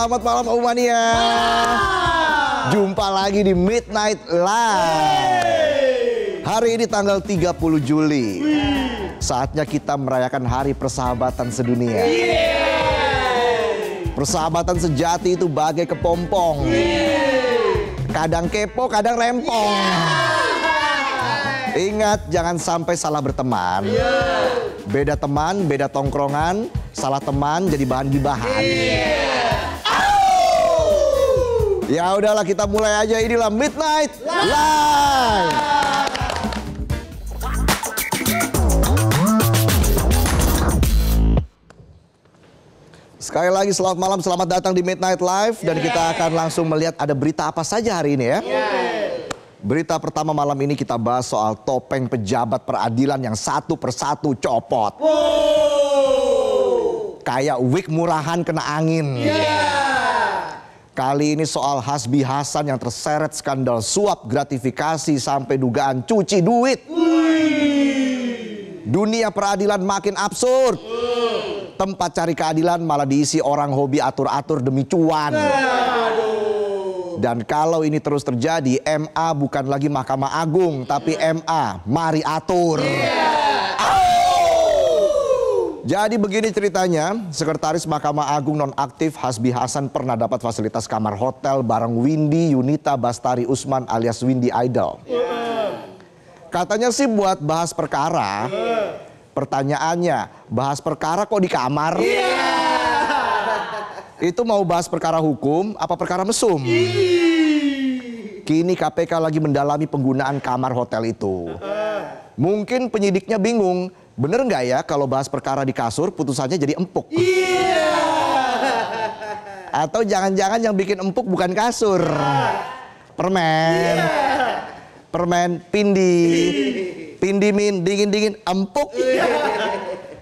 Selamat malam Umania. Jumpa lagi di Midnight Live. Hari ini tanggal 30 Juli. Saatnya kita merayakan hari persahabatan sedunia. Persahabatan sejati itu bagai kepompong. Kadang kepo, kadang rempong. Ingat, jangan sampai salah berteman. Beda teman, beda tongkrongan. Salah teman jadi bahan gibahan. Ya udahlah, kita mulai aja. Inilah Midnight Live. Sekali lagi selamat malam, selamat datang di Midnight Live. Dan kita akan langsung melihat ada berita apa saja hari ini ya. Berita pertama malam ini kita bahas soal topeng pejabat peradilan yang satu persatu copot. Kayak wig murahan kena angin. Kali ini soal Hasbi Hasan yang terseret skandal suap gratifikasi sampai dugaan cuci duit. Dunia peradilan makin absurd. Tempat cari keadilan malah diisi orang hobi atur-atur demi cuan. Dan kalau ini terus terjadi, MA bukan lagi Mahkamah Agung, tapi MA, mari atur. Jadi begini ceritanya, Sekretaris Mahkamah Agung nonaktif Hasbi Hasan pernah dapat fasilitas kamar hotel bareng Windy Yunita Bastari Usman alias Windy Idol. Katanya sih buat bahas perkara. Pertanyaannya, bahas perkara kok di kamar? Itu mau bahas perkara hukum apa perkara mesum? Kini KPK lagi mendalami penggunaan kamar hotel itu. Mungkin penyidiknya bingung, bener nggak ya kalau bahas perkara di kasur putusannya jadi empuk? Atau jangan-jangan yang bikin empuk bukan kasur, permen, permen pindi, pindimin, dingin-dingin, empuk.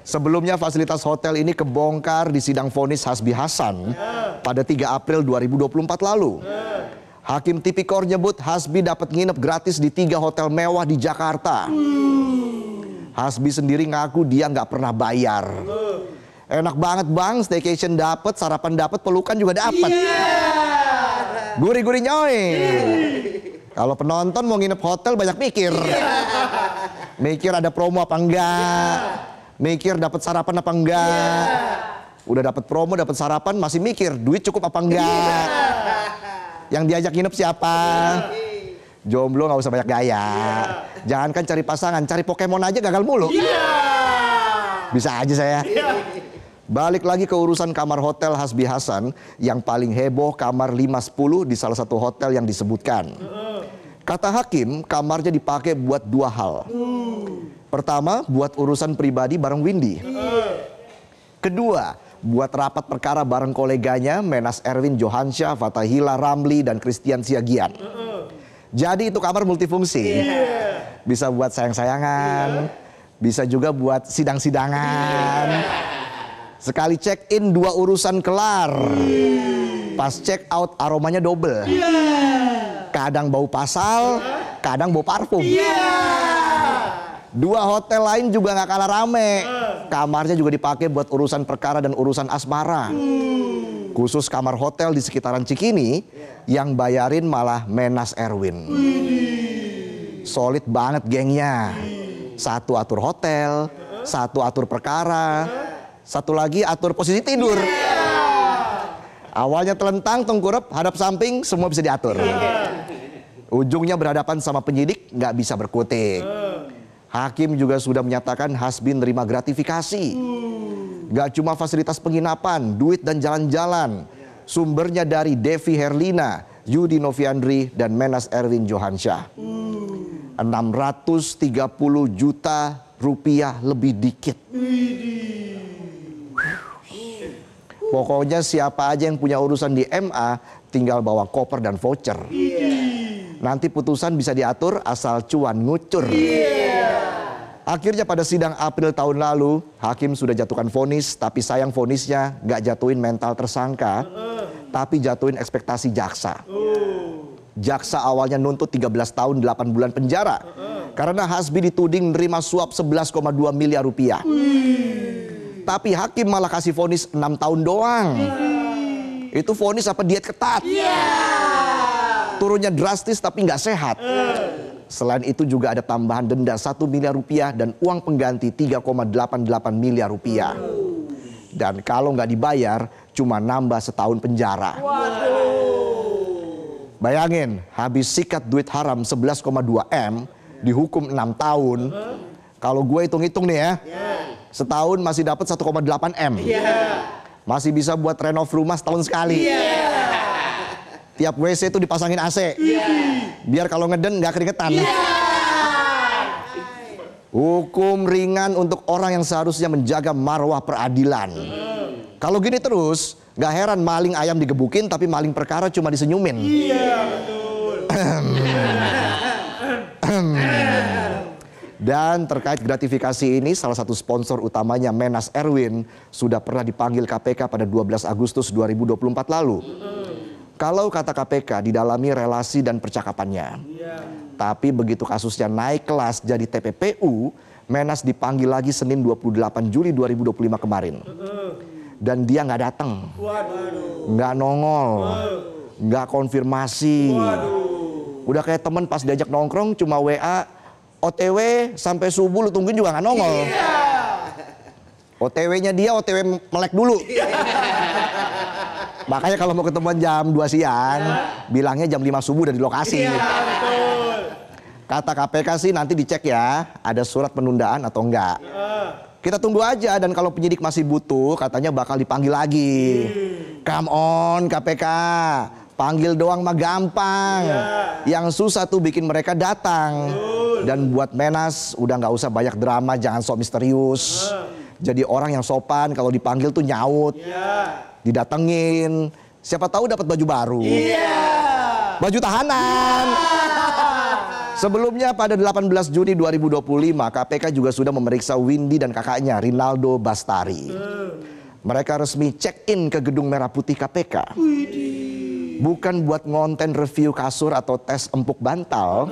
Sebelumnya fasilitas hotel ini kebongkar di sidang vonis Hasbi Hasan pada 3 April 2024 lalu. Hakim Tipikor nyebut Hasbi dapat nginep gratis di 3 hotel mewah di Jakarta. Hasbi sendiri ngaku dia nggak pernah bayar. Enak banget bang, staycation dapat, sarapan dapat, pelukan juga dapat. Gurih-gurih nyoy. Kalau penonton mau nginep hotel banyak mikir. Mikir ada promo apa enggak. Mikir dapat sarapan apa enggak. Udah dapat promo, dapat sarapan, masih mikir duit cukup apa enggak. Yang diajak nginep siapa? Jomblo nggak usah banyak gaya. Jangankan cari pasangan, cari Pokemon aja gagal mulu. Bisa aja saya. Balik lagi ke urusan kamar hotel Hasbi Hasan. Yang paling heboh kamar 510 di salah satu hotel yang disebutkan. Kata hakim, kamarnya dipakai buat 2 hal. Pertama, buat urusan pribadi bareng Windy. Kedua, buat rapat perkara bareng koleganya Menas Erwin Johansyah, Fatahila Ramli, dan Christian Siagian. Jadi itu kamar multifungsi. Bisa buat sayang-sayangan, bisa juga buat sidang-sidangan. Sekali check in 2 urusan kelar. Pas check out aromanya double. Kadang bau pasal, kadang bau parfum. 2 hotel lain juga gak kalah rame. Kamarnya juga dipakai buat urusan perkara dan urusan asmara. Khusus kamar hotel di sekitaran Cikini, yang bayarin malah Menas Erwin. Solid banget gengnya. Satu atur hotel, satu atur perkara, satu lagi atur posisi tidur. Awalnya telentang, tengkurap, hadap samping, semua bisa diatur. Ujungnya berhadapan sama penyidik, nggak bisa berkutik. Hakim juga sudah menyatakan Hasbi nerima gratifikasi. Gak cuma fasilitas penginapan, duit dan jalan-jalan. Sumbernya dari Devi Herlina, Yudi Noviandri, dan Menas Erwin Johansyah. 630 juta rupiah lebih dikit. Pokoknya siapa aja yang punya urusan di MA tinggal bawa koper dan voucher. Nanti putusan bisa diatur asal cuan ngucur. Akhirnya pada sidang April tahun lalu, hakim sudah jatuhkan vonis, tapi sayang vonisnya gak jatuhin mental tersangka, tapi jatuhin ekspektasi jaksa. Jaksa awalnya nuntut 13 tahun 8 bulan penjara, karena Hasbi dituding menerima suap 11,2 miliar rupiah. Tapi hakim malah kasih vonis 6 tahun doang. Itu vonis apa diet ketat? Turunnya drastis tapi nggak sehat. Selain itu juga ada tambahan denda 1 miliar rupiah dan uang pengganti 3,88 miliar rupiah. Dan kalau nggak dibayar cuma nambah setahun penjara. Bayangin, habis sikat duit haram 11,2 M, dihukum 6 tahun. Kalau gue hitung-hitung nih ya, setahun masih dapat 1,8 M. Masih bisa buat renov rumah setahun sekali. Tiap WC itu dipasangin AC. Biar kalau ngeden nggak keringetan. Hukum ringan untuk orang yang seharusnya menjaga marwah peradilan. Kalau gini terus, nggak heran maling ayam digebukin tapi maling perkara cuma disenyumin. Dan terkait gratifikasi ini, salah satu sponsor utamanya Menas Erwin sudah pernah dipanggil KPK pada 12 Agustus 2024 lalu. Kalau kata KPK didalami relasi dan percakapannya. Tapi begitu kasusnya naik kelas jadi TPPU, Menas dipanggil lagi Senin 28 Juli 2025 kemarin. Dan dia nggak datang, nggak nongol, nggak konfirmasi. Udah kayak temen pas diajak nongkrong cuma WA, OTW sampai subuh lu tungguin juga nggak nongol. OTW-nya dia OTW melek dulu. Makanya kalau mau ketemuan jam 2 siang, bilangnya jam 5 subuh udah di lokasi. Kata KPK sih nanti dicek ya, ada surat penundaan atau enggak. Kita tunggu aja, dan kalau penyidik masih butuh katanya bakal dipanggil lagi. Come on KPK, panggil doang mah gampang. Yang susah tuh bikin mereka datang. Dan buat Menas udah nggak usah banyak drama, jangan sok misterius. Jadi orang yang sopan kalau dipanggil tuh nyaut. Didatengin, siapa tahu dapat baju baru. Baju tahanan. Sebelumnya pada 18 Juni 2025 KPK juga sudah memeriksa Windy dan kakaknya Rinaldo Bastari. Mereka resmi check-in ke Gedung Merah Putih KPK. Bukan buat ngonten review kasur atau tes empuk bantal,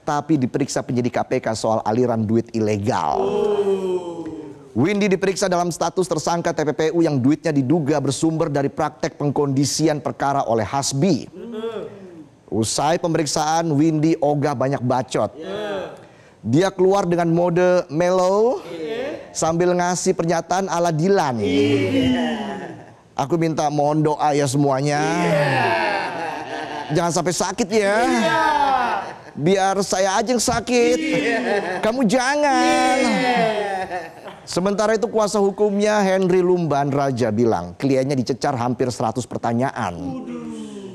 tapi diperiksa penyidik KPK soal aliran duit ilegal. Windy diperiksa dalam status tersangka TPPU yang duitnya diduga bersumber dari praktek pengkondisian perkara oleh Hasbi. Usai pemeriksaan, Windy ogah banyak bacot. Dia keluar dengan mode mellow sambil ngasih pernyataan ala Dilan. Aku minta mohon doa ya semuanya. Jangan sampai sakit ya. Biar saya aja yang sakit. Kamu jangan. Sementara itu kuasa hukumnya Henry Lumban Raja bilang kliennya dicecar hampir 100 pertanyaan.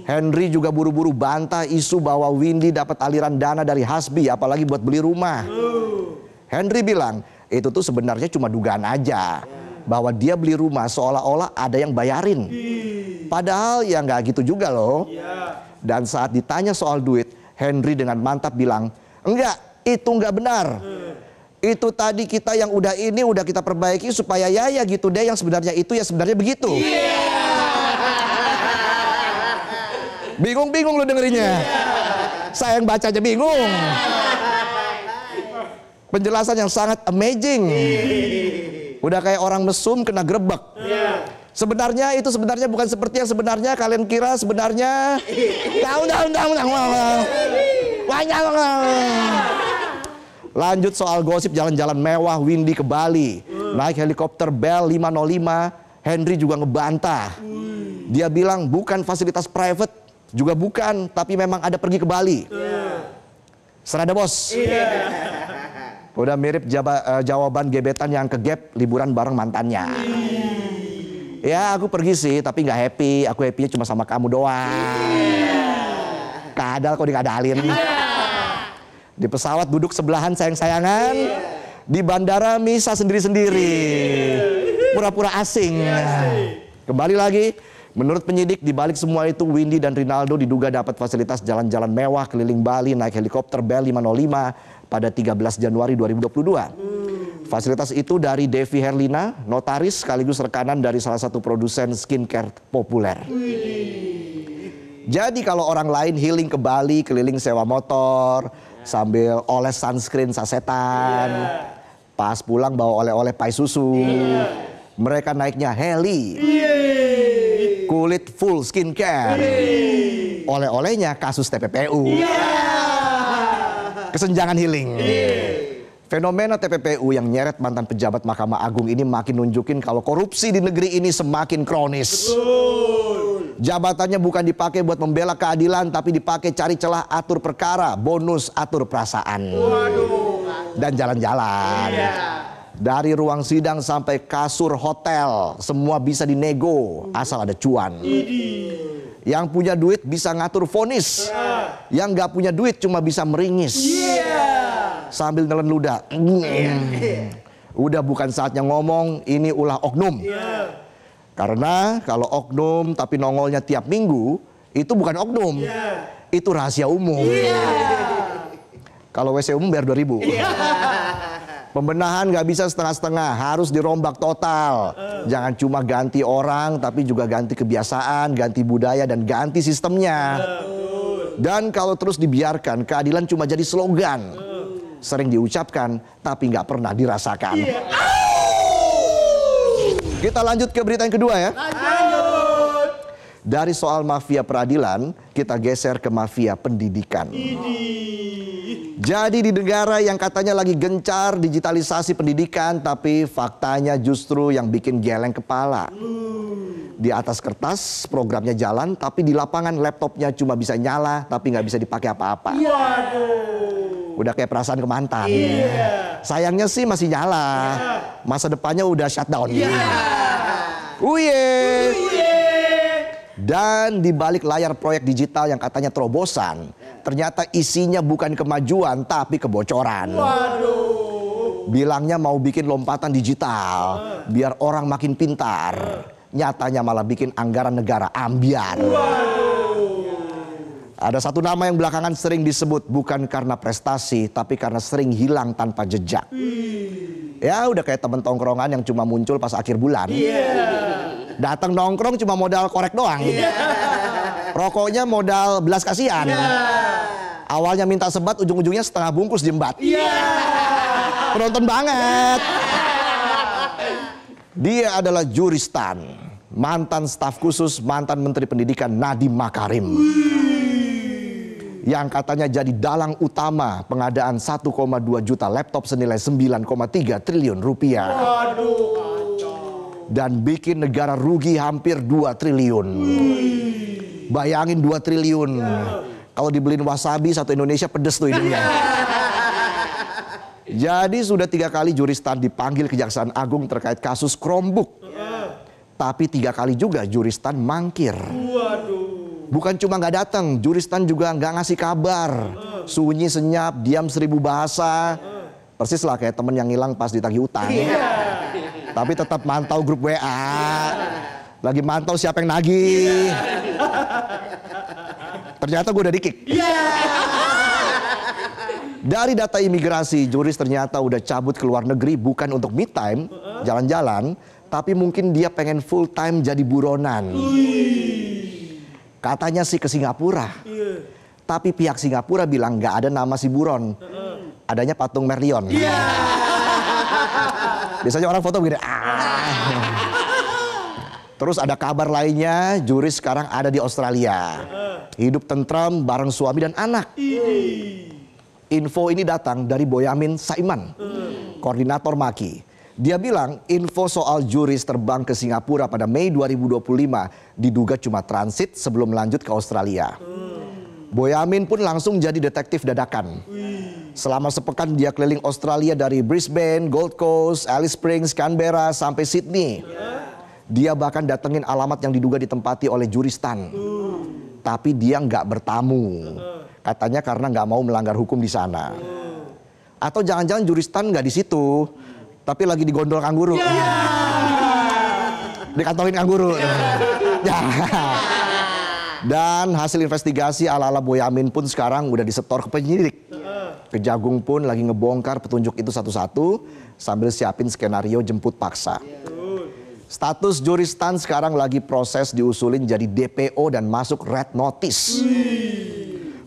Henry juga buru-buru bantah isu bahwa Windy dapat aliran dana dari Hasbi apalagi buat beli rumah. Henry bilang itu tuh sebenarnya cuma dugaan aja, bahwa dia beli rumah seolah-olah ada yang bayarin. Padahal ya nggak gitu juga loh. Dan saat ditanya soal duit, Henry dengan mantap bilang, enggak, itu nggak benar. Itu tadi kita yang udah ini udah kita perbaiki supaya ya gitu deh, yang sebenarnya itu ya sebenarnya begitu. Bingung-bingung lu dengerinnya. Saya yang baca aja bingung. Penjelasan yang sangat amazing. Udah kayak orang mesum kena grebek. Sebenarnya itu sebenarnya bukan seperti yang sebenarnya kalian kira sebenarnya. Lanjut soal gosip jalan-jalan mewah Windy ke Bali. Naik helikopter Bell 505, Henry juga ngebantah. Dia bilang bukan fasilitas private, juga bukan, tapi memang ada pergi ke Bali. Serada bos. Udah mirip jawaban gebetan yang ke Gap liburan bareng mantannya. Ya aku pergi sih, tapi nggak happy. Aku happy-nya cuma sama kamu doang. Kadal kok dikadalin. Di pesawat duduk sebelahan sayang-sayangan. Di bandara misah sendiri-sendiri. Pura-pura asing. Kembali lagi. Menurut penyidik, di balik semua itu Windy dan Rinaldo diduga dapat fasilitas jalan-jalan mewah keliling Bali naik helikopter Bell 505 pada 13 Januari 2022. Fasilitas itu dari Devi Herlina, notaris sekaligus rekanan dari salah satu produsen skincare populer. Jadi kalau orang lain healing ke Bali, keliling sewa motor, sambil oles sunscreen sasetan, pas pulang bawa oleh-oleh pai susu, mereka naiknya heli. Kulit full skincare. Oleh-olehnya kasus TPPU. Kesenjangan healing. Fenomena TPPU yang nyeret mantan pejabat Mahkamah Agung ini makin nunjukin kalau korupsi di negeri ini semakin kronis. Jabatannya bukan dipakai buat membela keadilan, tapi dipakai cari celah atur perkara, bonus atur perasaan. Dan jalan-jalan. Dari ruang sidang sampai kasur hotel, semua bisa dinego asal ada cuan. Yang punya duit bisa ngatur vonis. Yang nggak punya duit cuma bisa meringis. Sambil nelen ludah. Udah bukan saatnya ngomong, ini ulah oknum. Karena kalau oknum tapi nongolnya tiap minggu, itu bukan oknum. Itu rahasia umum. Kalau WC umum bayar 2.000. Pembenahan nggak bisa setengah-setengah, harus dirombak total. Jangan cuma ganti orang, tapi juga ganti kebiasaan, ganti budaya, dan ganti sistemnya. Dan kalau terus dibiarkan, keadilan cuma jadi slogan. Sering diucapkan, tapi nggak pernah dirasakan. Kita lanjut ke berita yang kedua ya. Dari soal mafia peradilan, kita geser ke mafia pendidikan. Jadi di negara yang katanya lagi gencar digitalisasi pendidikan, tapi faktanya justru yang bikin geleng kepala. Di atas kertas programnya jalan, tapi di lapangan laptopnya cuma bisa nyala, tapi nggak bisa dipakai apa-apa. Udah kayak perasaan ke mantan. Sayangnya sih masih nyala, masa depannya udah shutdown. Dan di balik layar proyek digital yang katanya terobosan, ternyata isinya bukan kemajuan tapi kebocoran. Bilangnya mau bikin lompatan digital biar orang makin pintar, nyatanya malah bikin anggaran negara ambiar. Ada satu nama yang belakangan sering disebut bukan karena prestasi, tapi karena sering hilang tanpa jejak. Ya udah kayak temen tongkrongan yang cuma muncul pas akhir bulan. Datang nongkrong cuma modal korek doang. Rokoknya modal belas kasihan. Awalnya minta sebat, ujung-ujungnya setengah bungkus jembat. Penonton banget. Dia adalah Juristan, mantan staf khusus mantan Menteri Pendidikan Nadiem Makarim. Yang katanya jadi dalang utama pengadaan 1,2 juta laptop senilai 9,3 triliun rupiah. Dan bikin negara rugi hampir 2 triliun. Bayangin 2 triliun. Kalau dibeliin wasabi satu Indonesia pedes tuh hidungnya. Jadi sudah 3 kali Juristan dipanggil Kejaksaan Agung terkait kasus Chromebook. Tapi 3 kali juga Juristan mangkir. Bukan cuma nggak datang, Juristan juga nggak ngasih kabar. Sunyi senyap, diam 1000 bahasa. Persis lah kayak temen yang hilang pas ditagih utang. Tapi tetap mantau grup WA. Lagi mantau siapa yang nagih. Ternyata gue udah di-kick. Dari data imigrasi, Juris ternyata udah cabut ke luar negeri bukan untuk me time, jalan-jalan, tapi mungkin dia pengen full time jadi buronan. Katanya sih ke Singapura. Tapi pihak Singapura bilang nggak ada nama si buron. Adanya patung Merlion. Biasanya orang foto begini. Terus ada kabar lainnya, Juris sekarang ada di Australia. Hidup tentram bareng suami dan anak. Info ini datang dari Boyamin Saiman, koordinator Maki. Dia bilang info soal Juris terbang ke Singapura pada Mei 2025 diduga cuma transit sebelum lanjut ke Australia. Boyamin pun langsung jadi detektif dadakan. Selama sepekan dia keliling Australia dari Brisbane, Gold Coast, Alice Springs, Canberra sampai Sydney. Dia bahkan datengin alamat yang diduga ditempati oleh Juristan. Tapi dia nggak bertamu. Katanya karena nggak mau melanggar hukum di sana. Atau jangan-jangan Juristan nggak di situ, tapi lagi di gondol kanguru. Dikantongin kanguru. Dan hasil investigasi ala-ala Boyamin pun sekarang udah disetor ke penyidik. Kejagung pun lagi ngebongkar petunjuk itu satu-satu sambil siapin skenario jemput paksa. Status Juristan sekarang lagi proses diusulin jadi DPO dan masuk red notice.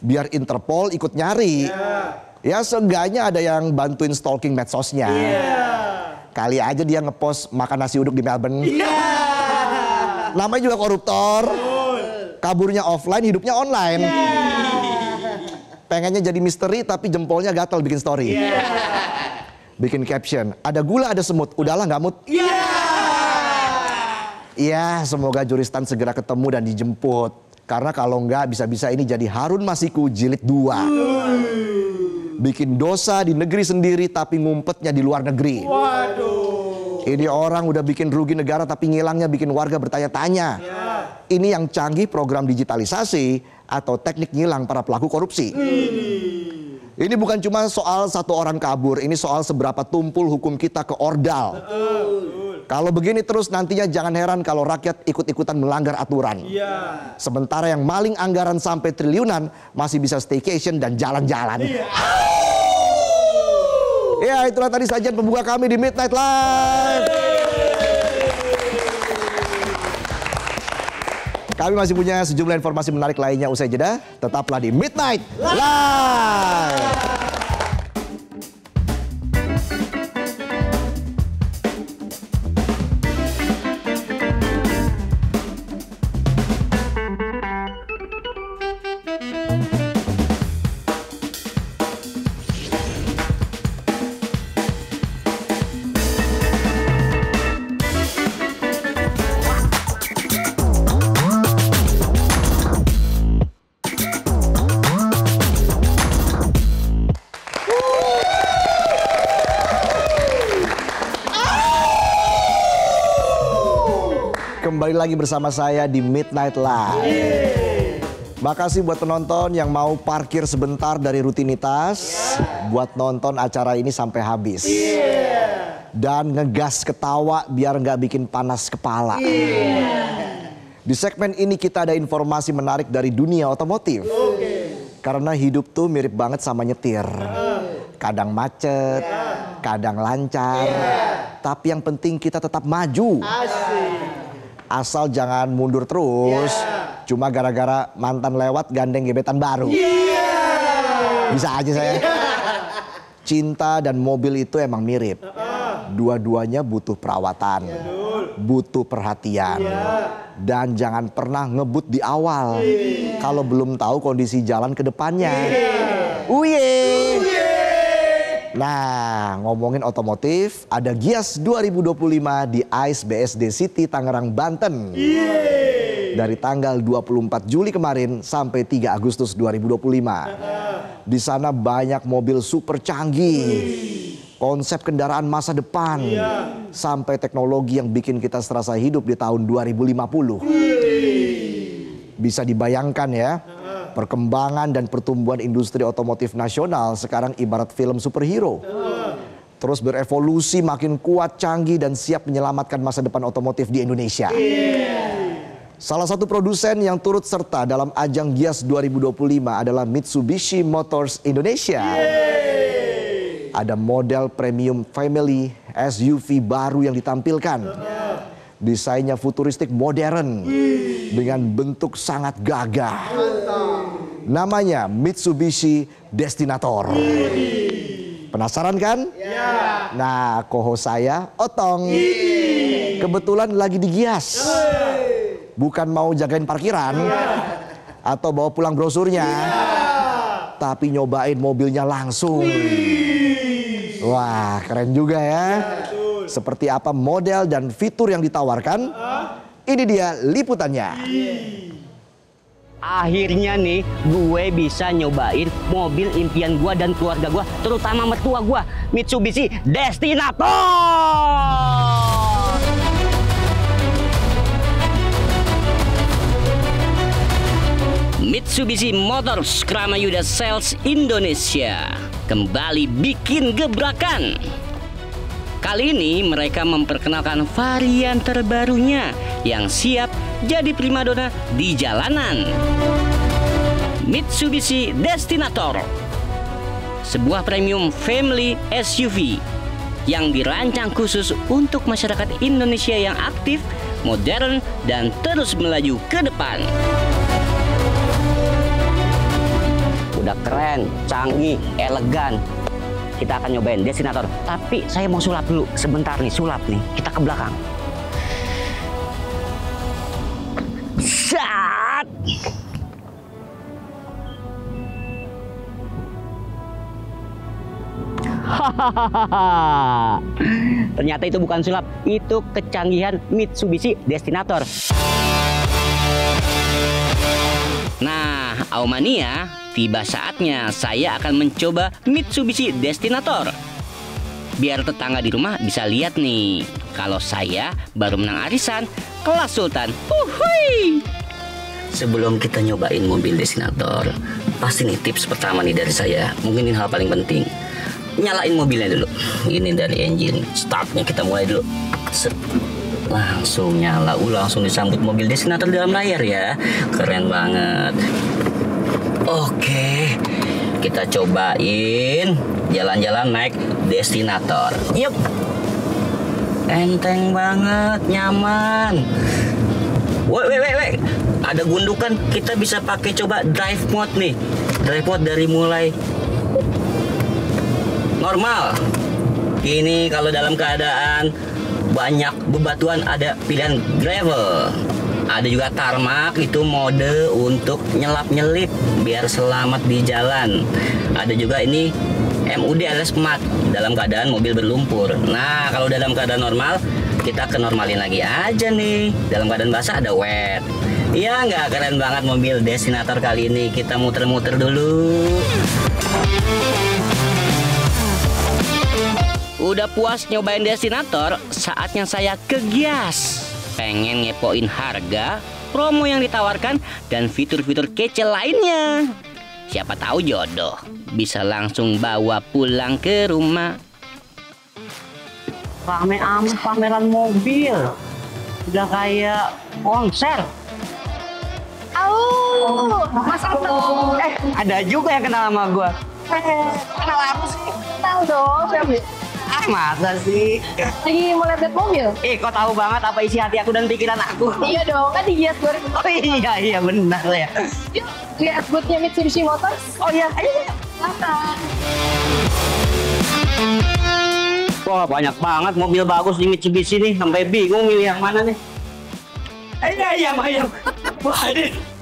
Biar Interpol ikut nyari. Ya seenggaknya ada yang bantuin stalking medsosnya. Kali aja dia ngepost makan nasi uduk di Melbourne. Namanya juga koruptor. Kaburnya offline, hidupnya online. Pengennya jadi misteri tapi jempolnya gatal bikin story. Bikin caption, ada gula ada semut, udahlah nggak mood. Iya, semoga Juristan segera ketemu dan dijemput. Karena kalau nggak bisa-bisa ini jadi Harun Masiku jilid 2. Bikin dosa di negeri sendiri tapi ngumpetnya di luar negeri. Ini orang udah bikin rugi negara tapi ngilangnya bikin warga bertanya-tanya. Ini yang canggih program digitalisasi atau teknik ngilang para pelaku korupsi. Ini bukan cuma soal satu orang kabur, ini soal seberapa tumpul hukum kita ke ordal. Kalau begini terus nantinya jangan heran kalau rakyat ikut-ikutan melanggar aturan. Sementara yang maling anggaran sampai triliunan masih bisa staycation dan jalan-jalan. Ya, itulah tadi sajian pembuka kami di Midnight Live. Kami masih punya sejumlah informasi menarik lainnya usai jeda. Tetaplah di Midnight Live. Kembali lagi bersama saya di Midnight Live. Makasih buat penonton yang mau parkir sebentar dari rutinitas buat nonton acara ini sampai habis. Dan ngegas ketawa biar nggak bikin panas kepala. Di segmen ini kita ada informasi menarik dari dunia otomotif. Karena hidup tuh mirip banget sama nyetir. Kadang macet, kadang lancar. Tapi yang penting kita tetap maju. Asal jangan mundur terus, cuma gara-gara mantan lewat gandeng gebetan baru. Bisa aja saya. Cinta dan mobil itu emang mirip. Dua-duanya butuh perawatan, butuh perhatian. Dan jangan pernah ngebut di awal kalau belum tahu kondisi jalan ke depannya. Nah, ngomongin otomotif, ada Gias 2025 di ICE BSD City Tangerang, Banten. Dari tanggal 24 Juli kemarin sampai 3 Agustus 2025. Di sana banyak mobil super canggih, konsep kendaraan masa depan, sampai teknologi yang bikin kita serasa hidup di tahun 2050. Bisa dibayangkan ya. Perkembangan dan pertumbuhan industri otomotif nasional sekarang ibarat film superhero. Terus berevolusi makin kuat, canggih, dan siap menyelamatkan masa depan otomotif di Indonesia. Salah satu produsen yang turut serta dalam ajang Gias 2025 adalah Mitsubishi Motors Indonesia. Ada model premium family SUV baru yang ditampilkan. Desainnya futuristik modern dengan bentuk sangat gagah. Namanya Mitsubishi Destinator. Penasaran kan? Nah, koho saya Otong. Kebetulan lagi di Gias. Bukan mau jagain parkiran atau bawa pulang brosurnya, tapi nyobain mobilnya langsung. Wah, keren juga ya. Seperti apa model dan fitur yang ditawarkan? Ini dia liputannya. Akhirnya nih gue bisa nyobain mobil impian gue dan keluarga gue, terutama mertua gue, Mitsubishi Destinator. Mitsubishi Motors Kramayuda Sales Indonesia kembali bikin gebrakan. Kali ini mereka memperkenalkan varian terbarunya yang siap jadi primadona di jalanan. Mitsubishi Destinator, sebuah premium family SUV yang dirancang khusus untuk masyarakat Indonesia yang aktif, modern, dan terus melaju ke depan. Udah keren, canggih, elegan. Kita akan nyobain Destinator, tapi saya mau sulap dulu sebentar nih, sulap nih, kita ke belakang. Ternyata itu bukan sulap, itu kecanggihan Mitsubishi Destinator. Nah, Aumania, tiba saatnya saya akan mencoba Mitsubishi Destinator. Biar tetangga di rumah bisa lihat nih, kalau saya baru menang arisan kelas Sultan. Uhuy! Sebelum kita nyobain mobil Destinator, pasti nih tips pertama nih dari saya, mungkin ini hal paling penting. Nyalain mobilnya dulu. Ini dari engine, startnya kita mulai dulu. Set. Langsung nyala, langsung disambut mobil Destinator di dalam layar ya. Keren banget. Oke, kita cobain jalan-jalan naik Destinator. Yup. Enteng banget, nyaman. Wait. Ada gundukan, kita bisa pakai coba drive mode nih. Drive mode dari mulai normal. Ini kalau dalam keadaan banyak bebatuan ada pilihan gravel. Ada juga tarmac, itu mode untuk nyelap-nyelip biar selamat di jalan. Ada juga ini MUD alias mat dalam keadaan mobil berlumpur. Nah, kalau dalam keadaan normal kita ke normalin lagi aja nih. Dalam keadaan basah ada wet. Iya nggak, keren banget mobil Destinator kali ini. Kita muter-muter dulu. Udah puas nyobain Destinator, saatnya saya ke Gias. Pengen ngepoin harga, promo yang ditawarkan, dan fitur-fitur kece lainnya. Siapa tahu jodoh, bisa langsung bawa pulang ke rumah. Rame amat pameran mobil. Udah kayak konser. Mas Arno. Ada juga yang kenal sama gua. Kenal aku sih. Kenal dong. Masa sih? Lagi mau lihat mobil? Kok tahu banget apa isi hati aku dan pikiran aku? Iya dong, kan di Gias 2000. Oh iya benar ya. Yuk, lihat boothnya Mitsubishi Motors. Oh iya, ayo. Silakan. Wah, banyak banget mobil bagus di Mitsubishi nih, sampai bingung milih yang mana nih. Ayam. Wah,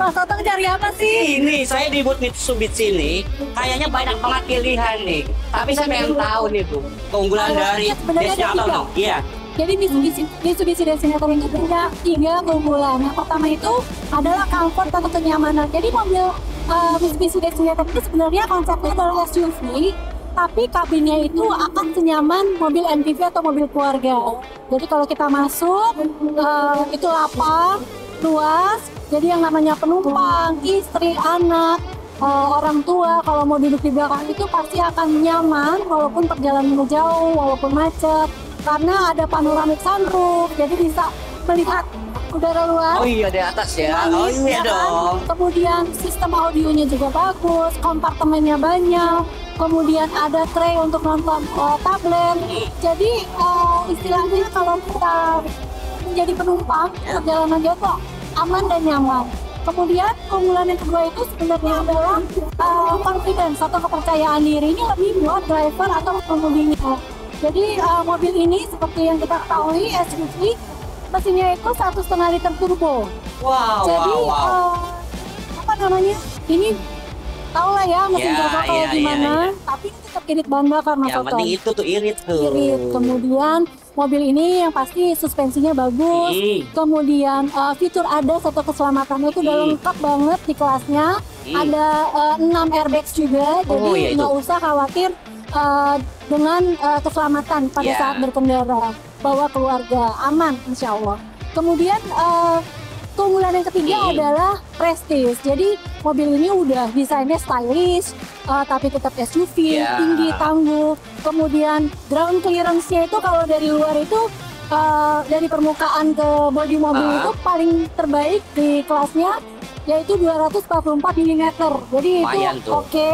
Mas Otong cari apa sih? ini saya di booth Mitsubishi ini, kayaknya banyak banget pilihan nih. Tapi saya pengen tahu nih Bu, keunggulan dari sebenarnya ada Destinator tiga. dong. Iya. Jadi Mitsubishi Destinator ini punya 3 keunggulan. Yang pertama itu adalah comfort atau kenyamanan. Jadi mobil Mitsubishi Destinator itu sebenarnya konsepnya adalah SUV, tapi kabinnya itu akan senyaman mobil MPV atau mobil keluarga. Jadi kalau kita masuk, itu lapang, luas. Jadi yang namanya penumpang, istri, anak, orang tua, kalau mau duduk di belakang itu pasti akan nyaman walaupun perjalanannya jauh, walaupun macet. Karena ada panoramic sunroof, jadi bisa melihat udara luar. Oh iya, di atas ya. Langit, Oh iya ya kan? dong. Kemudian sistem audionya juga bagus, kompartemennya banyak. Kemudian ada tray untuk nonton tablet. Jadi istilahnya kalau kita menjadi penumpang perjalanan jauh tuh aman dan nyaman. Kemudian keunggulan yang kedua itu sebenarnya adalah confidence atau kepercayaan diri. Ini lebih buat driver atau pengemudinya. Jadi mobil ini seperti yang kita ketahui SUV, mesinnya itu 1,5 liter turbo. Wow. Jadi apa namanya? Ini tahu lah ya mesin turbo kayak gimana. Tapi ini tetap irit ban bakar Mas Yang Otong. penting itu tuh irit tuh. Irit. Kemudian mobil ini yang pasti suspensinya bagus. Kemudian fitur ada satu keselamatannya itu udah lengkap banget di kelasnya. Ada 6 airbags juga, jadi nggak usah khawatir dengan keselamatan pada saat berkendara. Bawa keluarga aman insya Allah. Kemudian keunggulan yang ketiga adalah prestige. Jadi mobil ini udah desainnya stylish, tapi tetap SUV, tinggi, tangguh. Kemudian ground clearance-nya itu kalau dari luar itu dari permukaan ke bodi mobil itu paling terbaik di kelasnya, yaitu 244 mm. Jadi itu oke.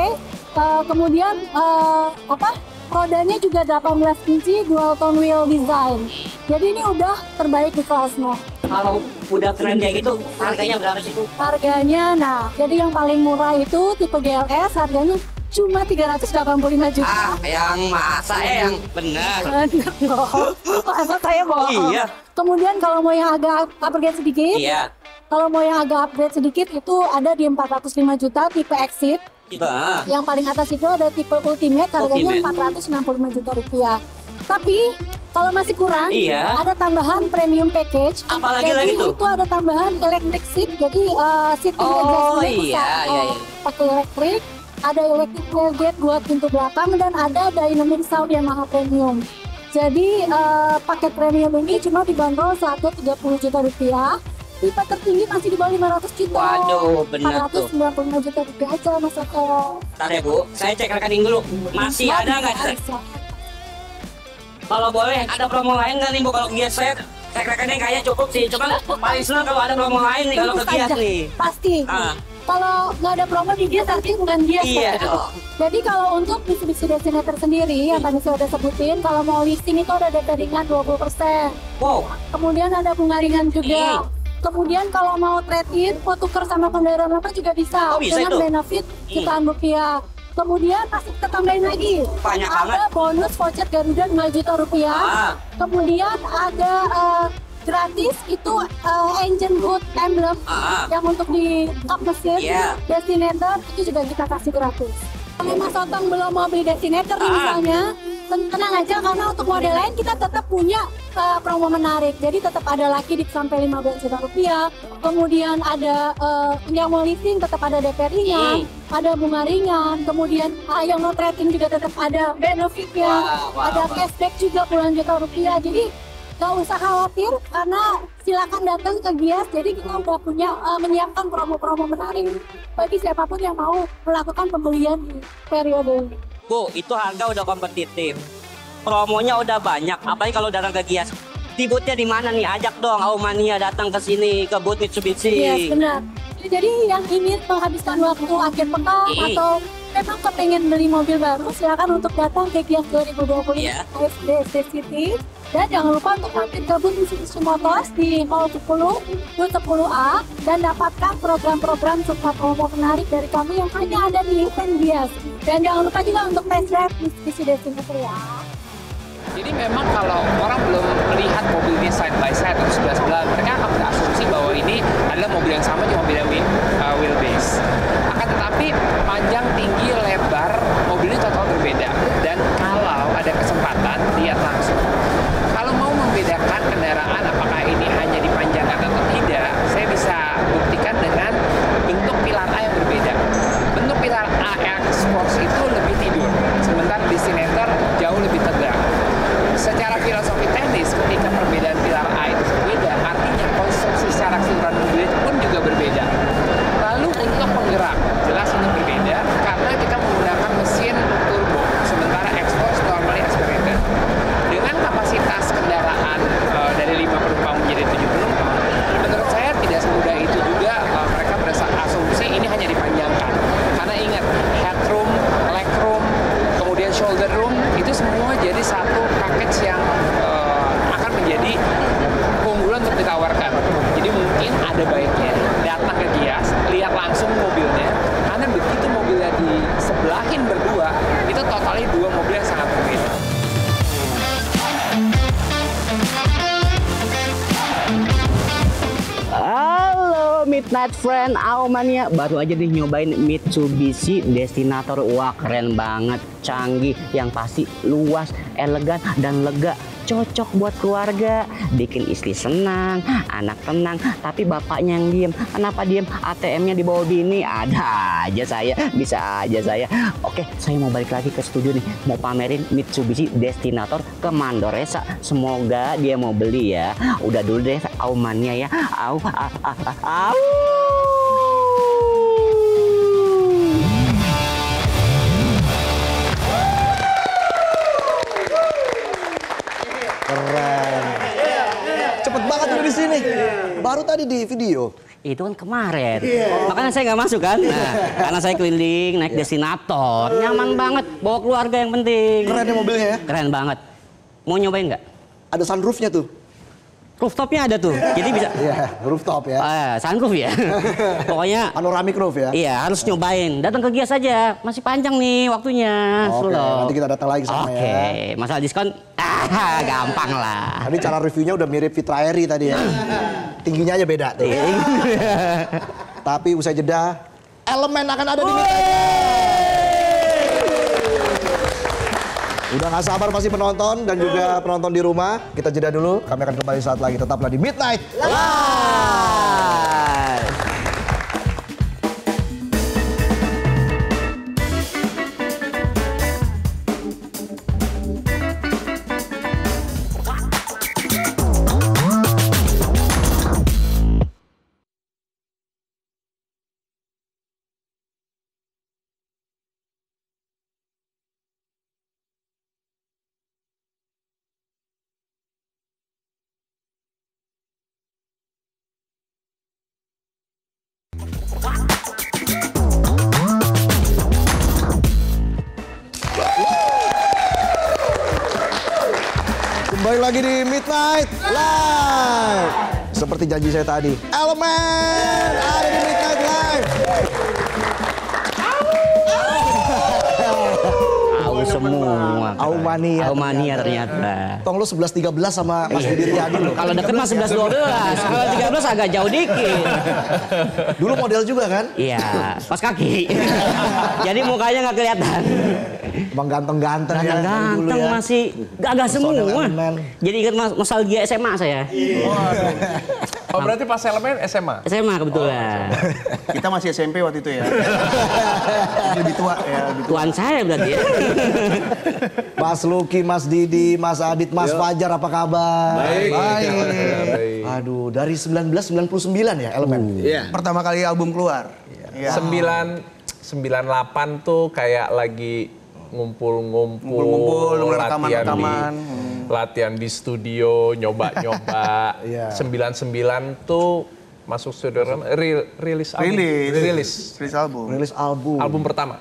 Kemudian rodanya juga 18 inci dual tone wheel design. Jadi ini udah terbaik di kelasnya. Kalau udah keren kayak gitu, harganya berapa sih Bu? Harganya, nah, jadi yang paling murah itu tipe GLS, harganya cuma 385 juta. Yang masa yang benar. Masa saya bohong. Iya. Kemudian kalau mau yang agak upgrade sedikit, Iya. Kalau mau yang agak upgrade sedikit itu ada di 405 juta tipe Exit. Yang paling atas itu ada tipe Ultimate, harganya 465 juta rupiah. Tapi kalau masih kurang, ada tambahan premium package. Apalagi jadi lagi tuh? itu ada tambahan electric seat, jadi seating adjustment bisa pakai elektrik. Ada electric tailgate buat pintu belakang dan ada dynamic sound Yamaha premium. Jadi paket premium ini cuma dibanderol 130 juta rupiah. Tipe tertinggi masih di bawah 500 juta. Waduh, benar tuh. 495 juta rupiah aja Mas Eko. Bentar ya Bu, saya cek rekening dulu. Masih ada nggak? Kalau boleh, ada promo lain nggak nih Bu kalau Gias saya? Cek rekening kayaknya cukup sih. Cuman paling senang kalau ada promo lain nih kalau ke Gias nih. Pasti. Kalau nggak ada promo di Gias artinya bukan Gias. Iya dong. Jadi kalau untuk Mitsubishi Destinator sendiri yang tadi saya udah sebutin, kalau mau leasing itu ada DP ringan 20%. Wow. Kemudian ada bunga ringan juga. Kemudian kalau mau trade-in, mau tuker sama kendaraan apa juga bisa. Bisa dengan itu? benefit jutaan rupiah. Kemudian masih kita tambahin lagi. Banyak ada banget. bonus voucher Garuda 5 juta rupiah. Kemudian ada gratis itu engine hood emblem yang untuk di kap mesin Destinator itu juga kita kasih gratis. Kalau Mas Otong belum mau beli Destinator nih misalnya, tenang aja karena untuk model lain kita tetap punya promo menarik. Jadi tetap ada laki di sampai 15 juta rupiah. Kemudian ada yang mau leasing tetap ada DP ringan, ada bunga ringan. Kemudian yang mau trading juga tetap ada benefitnya, ada cashback juga puluhan juta rupiah. Jadi nggak usah khawatir karena silakan datang ke Gias. Jadi kita udah punya menyiapkan promo-promo menarik bagi siapapun yang mau melakukan pembelian di periode ini. Bu, itu harga udah kompetitif. Promonya udah banyak, apalagi kalau datang ke Gias. Di booth-nya di mana nih? Ajak dong Aumania datang ke sini ke booth Mitsubishi. Yes, benar. Jadi yang ingin menghabiskan waktu akhir pekan atau memang kepengen beli mobil baru, silakan untuk datang ke Gias 2020 ASD City. Dan jangan lupa untuk mampir ke booth Mitsubishi Motors di Hall 10, booth 10A dan dapatkan program-program serta promo menarik dari kami yang hanya ada di event Gias. Dan jangan lupa juga untuk test drive Mitsubishi Destinator ya. Jadi memang kalau orang belum melihat mobil ini side by side atau sebelah-sebelah, mereka akan berasumsi bahwa ini adalah mobil yang sama cuma beda wheelbase. Akan tetapi panjang, tinggi, lebar, mobil ini total berbeda. Dan kalau ada kesempatan, lihat langsung. Kalau mau membedakan kendaraan apakah ini hanya dipanjangkan atau tidak, saya bisa buktikan dengan bentuk pilar A yang berbeda. Bentuk pilar A X-Force itu lebih tidur, sementara Destinator jauh lebih tegak. Secara filosofi teknis, ketika perbedaan pilar A itu berbeda, artinya konstruksi secara keseluruhan mobil itu pun juga berbeda. Lalu untuk penggerak, jelas ini berbeda karena kita menggunakan mesin turbo, sementara X-Force normally aspirated. Dengan kapasitas kendaraan dari 5 penumpang menjadi 7 penumpang, menurut saya tidak semudah itu juga mereka berasumsi ini hanya dipanjangkan. Karena ingat, headroom, legroom, kemudian shoulder room, itu semua jadi satu package yang akan menjadi keunggulan untuk ditawarkan. Jadi mungkin ada baiknya datang ke Gias, lihat langsung mobilnya, karena begitu mobilnya disebelahin berdua, itu totalnya dua mobil yang sangat berbeda. Halo Midnight Friend Aumania, baru aja nih nyobain Mitsubishi Destinator. Wah keren banget, canggih, yang pasti luas, elegan dan lega. Cocok buat keluarga, bikin istri senang, anak tenang, tapi bapaknya yang diem. Kenapa diem? ATM-nya di bawah bini. Ada aja saya, bisa aja saya. Oke, saya mau balik lagi ke studio nih, mau pamerin Mitsubishi Destinator ke Mandoresa. Semoga dia mau beli ya. Udah dulu deh Aumania ya. Au. Keren. Cepet banget udah di sini. Baru tadi di video. Itu kan kemarin. Makanya saya nggak masuk kan. Nah, karena saya keliling naik Destinator. Nyaman banget. Bawa keluarga yang penting. Keren ya mobilnya ya? Keren banget. Mau nyobain nggak? Ada sunroofnya tuh. Rooftopnya ada tuh. Jadi bisa. Iya, rooftop ya. Sunroof ya. Pokoknya. Panoramic roof ya. Iya, harus nyobain. Datang ke Gias aja. Masih panjang nih waktunya. Oke, nanti kita datang lagi sama ya. Oke, masalah diskon gampang lah. Tadi cara reviewnya udah mirip Fitra Eri tadi ya. tingginya aja beda tuh. Tapi usai jeda, Elemen akan ada di Udah gak sabar pasti penonton dan juga penonton di rumah. Kita jeda dulu, kami akan kembali saat lagi. Tetaplah di Midnight Live. Kembali lagi di Midnight Live. Seperti janji saya tadi, Elemen ada di Midnight Live. Semua. Aumania ternyata. Tong lu 11-13 sama Mas Didi Riyadi lo. Kalau deket mah 11-12. Kalau 13 agak jauh dikit. Dulu model juga kan? Iya, pas kaki. Jadi mukanya nggak kelihatan. Bang ganteng-ganteng ya. Ganteng ya. masih gagah semua. Elemen. Jadi ingat nostalgia SMA saya. Oh berarti pas Elemen SMA? SMA kebetulan. Kita masih SMP waktu itu ya. Lebih tua ya. Tuan saya berarti ya. Mas Lucky, Mas Didi, Mas Adit, Mas Fajar apa kabar? Baik. Aduh, dari 1999 ya Elemen? Iya. Pertama kali album keluar. Iya. 98 tuh kayak lagi ngumpul rekaman. Latihan di studio, nyoba-nyoba. 99 tuh masuk studio rilis album. Rilis album. Album pertama.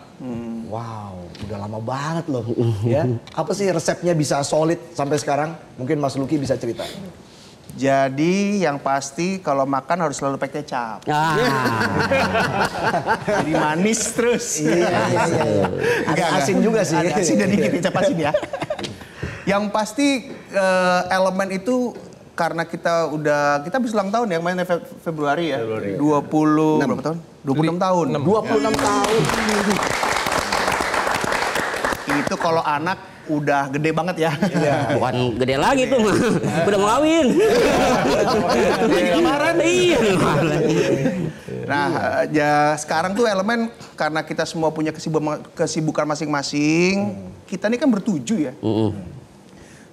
Wow, udah lama banget loh. Ya, apa sih resepnya bisa solid sampai sekarang? Mungkin Mas Lucky bisa cerita. Jadi yang pasti kalau makan harus selalu pakai kecap. Jadi manis terus. Iya. Agak asin juga sih. Ada asin dan dikit kecap asin ya. Yang pasti Elemen itu karena kita habis ulang tahun ya, kemarin Februari ya. 20 berapa tahun? 26 tahun. 26 tahun. Itu kalau anak udah gede banget ya. Bukan gede lagi tuh mah. Udah mau kawin. Lamaran. Iya. Nah, ya sekarang tuh Elemen karena kita semua punya kesibukan masing-masing. Kita ini kan bertujuh ya.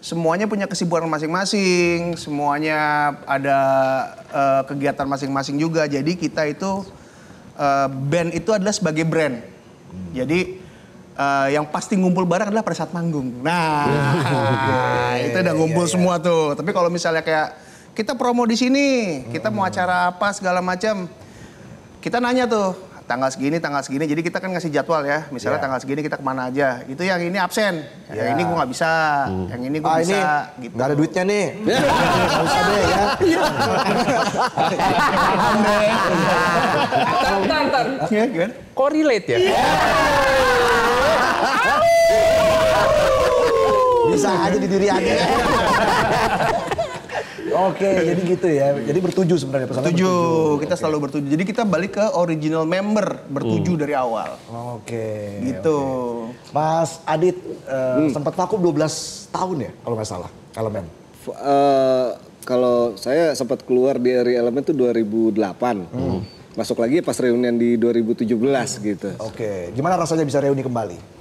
Semuanya punya kesibukan masing-masing, semuanya ada kegiatan masing-masing juga. Jadi kita itu band itu adalah sebagai brand. Jadi yang pasti ngumpul bareng adalah pada saat manggung. Nah, itu udah ngumpul semua tuh. Tapi kalau misalnya kayak kita promo di sini, kita mau acara apa segala macam, kita nanya tuh tanggal segini. Jadi kita kan ngasih jadwal ya. Misalnya tanggal segini kita kemana aja. Itu yang ini absen, yang ini gue nggak bisa, yang ini gue bisa. Ini gitu. nggak ada duitnya nih. Nggak usah deh ya. Tantan. Ya, gimana? Kok relate ya? Bisa aja di diri Anda. Oke, jadi gitu ya. Jadi bertujuh sebenarnya pesannya. Kita selalu bertujuh. Jadi kita balik ke original member, bertujuh dari awal. Oke. Gitu. Mas Adit sempat vakum 12 tahun ya kalau nggak salah, Elemen. Kalau saya sempat keluar dari Elemen tuh 2008. Masuk lagi pas reunian di 2017 gitu. Oke, gimana rasanya bisa reuni kembali?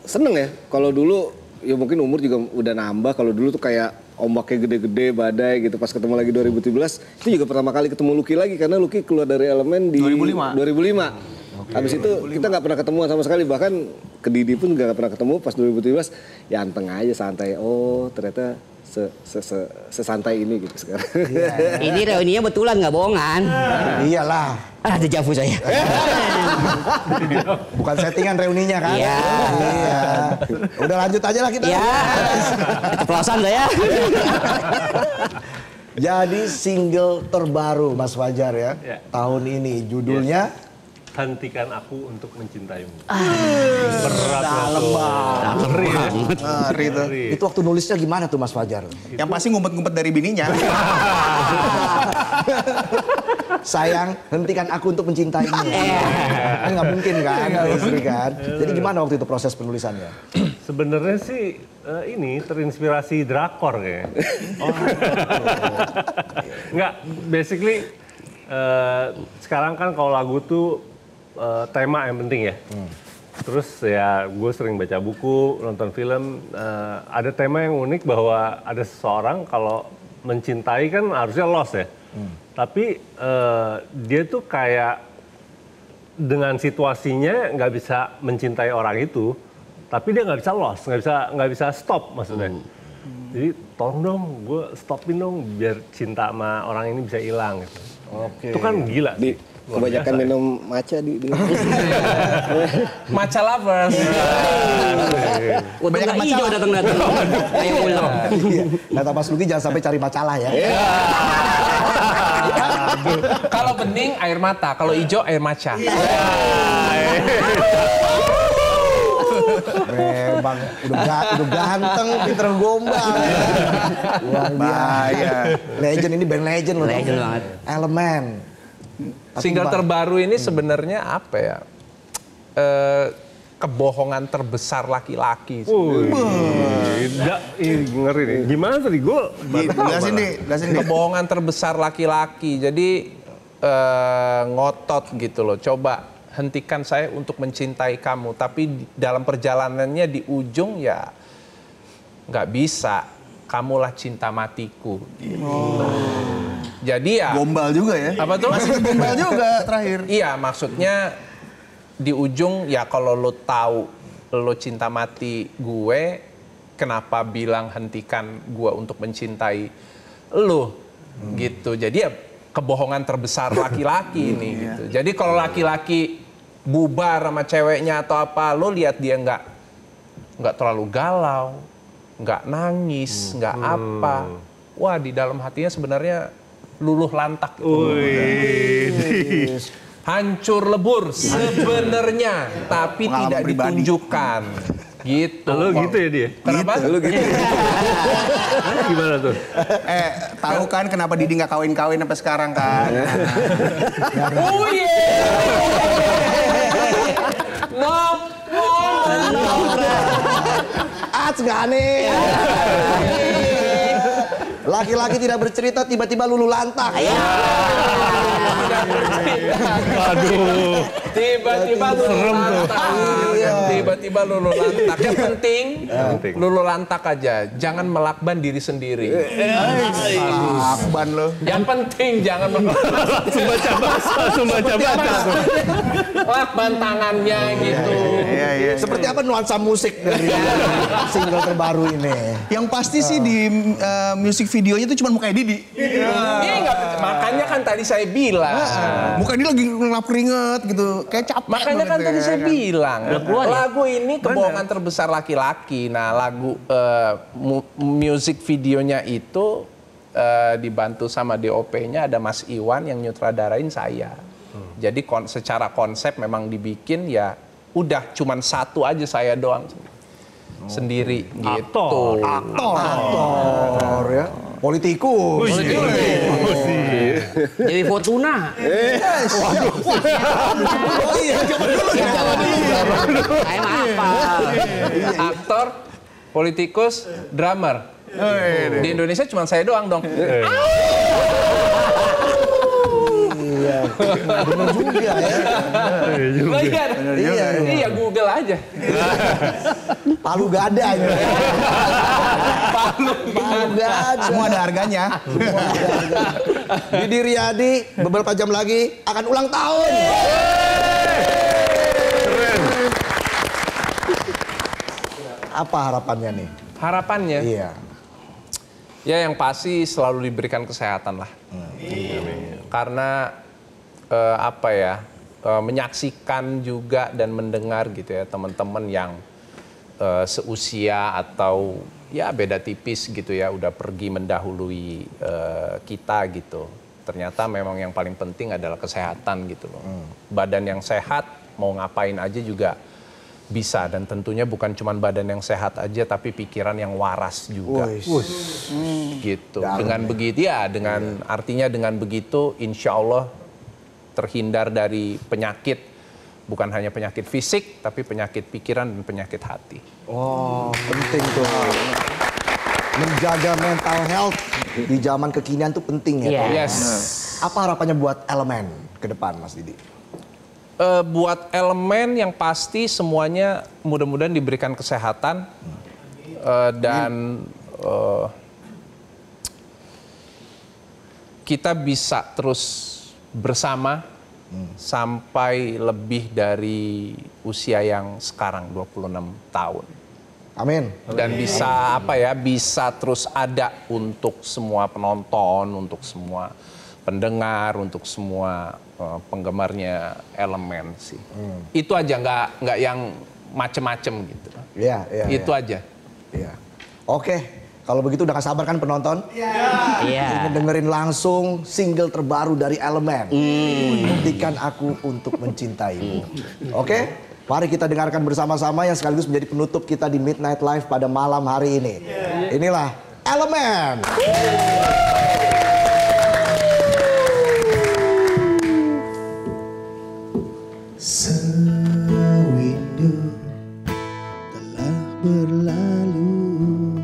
Seneng ya. Kalau dulu ya mungkin umur juga udah nambah. Kalau dulu tuh kayak ombaknya gede-gede, badai gitu. Pas ketemu lagi 2017, itu juga pertama kali ketemu Lucky lagi karena Lucky keluar dari Elemen di 2005. Habis itu kita nggak pernah ketemuan sama sekali, bahkan ke Didi pun nggak pernah ketemu. Pas 2017 ya anteng aja santai. Oh ternyata sesantai ini gitu sekarang. Ini reuninya betulan nggak bohongan. Iyalah. Dejavu saya. Bukan settingan reuninya kan? Iya. Udah lanjut aja lah kita. Iya. Keceplosan saya. Jadi single terbaru Mas Fajar ya, tahun ini judulnya hentikan aku untuk mencintaimu. Berat banget. Ngeri ya? Ngeri tuh. Itu waktu nulisnya gimana tuh Mas Fajar? Yang pasti ngumpet-ngumpet dari bininya. Sayang, hentikan aku untuk mencintaimu. Kan nggak mungkin kan, istri kan. Jadi gimana waktu itu proses penulisannya? Sebenarnya sih ini terinspirasi drakor kayaknya. Enggak, basically sekarang kan kalau lagu tuh tema yang penting ya. Terus ya gue sering baca buku, nonton film, ada tema yang unik bahwa ada seseorang kalau mencintai kan harusnya lost ya. Tapi dia tuh kayak dengan situasinya nggak bisa mencintai orang itu, tapi dia nggak bisa lost, nggak bisa stop maksudnya. Jadi tolong dong, gue stopin dong biar cinta sama orang ini bisa hilang gitu. Oke. Itu kan gila. Kebanyakan minum matcha di Matcha lovers. Udah nggak hijau datang-datang. Ayo pulang. Kata Mas Luki jangan sampai cari masalah ya. Kalau bening air mata, kalau hijau air matcha. Memang udah ganteng, pinter gombal. Luar biasa. Legend ini band legend loh. Legend banget. Elemen. Single terbaru ini sebenarnya apa ya? Kebohongan terbesar laki-laki. Ngeri nih. Gimana tadi gue? Jelasin deh. Kebohongan terbesar laki-laki. Jadi ngotot gitu loh. Coba hentikan saya untuk mencintai kamu. Tapi dalam perjalanannya di ujung ya nggak bisa. Kamulah cinta matiku. Jadi ya. Gombal juga ya. Apa tuh? Masih gombal juga terakhir. Iya, maksudnya di ujung ya kalau lo tahu lo cinta mati gue, kenapa bilang hentikan gue untuk mencintai lo gitu. Jadi ya kebohongan terbesar laki-laki ini gitu. Jadi kalau laki-laki bubar sama ceweknya atau apa, lo lihat dia nggak terlalu galau, nggak nangis, nggak apa. Wah, di dalam hatinya sebenarnya luluh lantak. Hancur lebur sebenarnya, tapi tidak ditunjukkan. Gitu. Lo gitu ya dia? Kenapa? Lu gitu. Gimana tuh? Tahu kan kenapa Didi nggak kawin-kawin sampai sekarang kan? Oh iya. Nggak aneh. Laki-laki tidak bercerita tiba-tiba lulu lantak. Aduh. Tiba-tiba lulu lantak. Tiba-tiba lulu lantak. Yang penting lulu lantak aja. Jangan melakban diri sendiri. Lakban lo. Yang penting jangan melakban. Baca. Lakban tangannya gitu. Iya. Seperti apa nuansa musik dari single terbaru ini? Yang pasti sih di musik videonya itu cuma mukanya Didi. Makanya kan tadi saya bilang. Muka dia lagi ngelap keringet gitu. Kayak capek. Makanya kan tadi saya bilang. keluar ya? Lagu ini kebohongan terbesar laki-laki. Nah lagu music videonya itu dibantu sama DOP-nya ada Mas Iwan yang nyutradarain saya. Jadi secara konsep memang dibikin ya udah cuman satu aja saya doang. Sendiri gitu. Aktor ya. Politikus. Jadi Fortuna. Saya mah apa? Aktor, politikus, drummer. Di Indonesia cuma saya doang dong. Iya. Benar juga ya. Iya, Google aja. Palu gada ya. Palu gada. Semua ada harganya. Didi Riyadi beberapa jam lagi akan ulang tahun. Apa harapannya nih? Harapannya? Iya. Ya yang pasti selalu diberikan kesehatan lah. Karena apa ya, menyaksikan juga dan mendengar gitu ya teman-teman yang seusia atau ya beda tipis gitu ya udah pergi mendahului kita gitu. ternyata memang yang paling penting adalah kesehatan gitu loh. Badan yang sehat mau ngapain aja juga bisa, dan tentunya bukan cuma badan yang sehat aja tapi pikiran yang waras juga. Gitu. Dengan begitu ya, artinya dengan begitu insya Allah terhindar dari penyakit, bukan hanya penyakit fisik tapi penyakit pikiran dan penyakit hati. Oh, penting tuh. Menjaga mental health di zaman kekinian tuh penting ya. Yes. Apa harapannya buat Elemen ke depan, Mas Didi? Buat Elemen yang pasti semuanya mudah-mudahan diberikan kesehatan dan kita bisa terus bersama sampai lebih dari usia yang sekarang 26 tahun. Amin. Dan bisa bisa terus ada untuk semua penonton, untuk semua pendengar, untuk semua penggemarnya Elemen sih. Itu aja, nggak yang macem-macem gitu. Iya. Itu aja. Iya. Oke, kalau begitu udah gak sabar kan penonton? Iya. Ingin dengerin langsung single terbaru dari Elemen. Hentikan aku untuk mencintaimu. Oke? Mari kita dengarkan bersama-sama yang sekaligus menjadi penutup kita di Midnight Live pada malam hari ini. Inilah Elemen. Sewindu telah berlalu,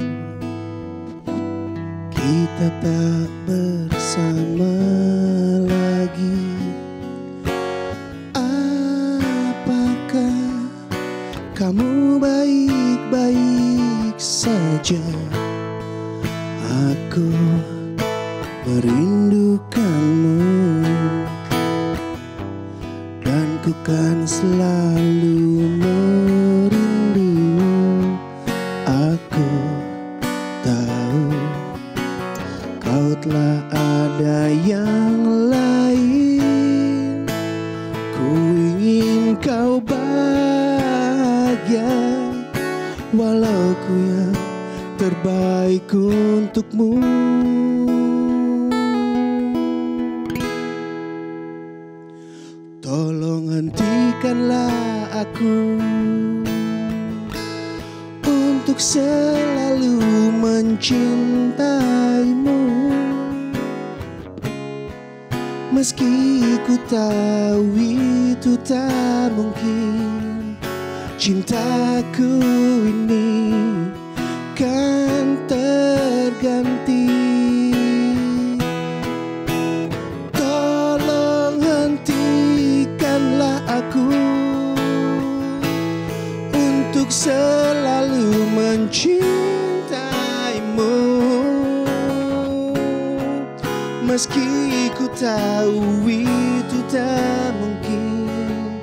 kita tak bersama lagi. Apakah kamu baik-baik saja? Aku merindukanmu, dan ku kan selalu merindu. Aku tahu kau telah ada yang lain. Ku ingin kau bahagia, walau ku yang terbaik untukmu. Tolong hentikanlah aku untuk selalu mencintaimu, meski ku tahu itu tak mungkin. Cintaku ini kan terganti. Tolong hentikanlah aku untuk selalu mencintaimu, meski ku tahu itu tak mungkin.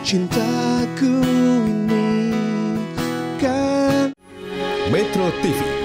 Cintaku ini kan Metro TV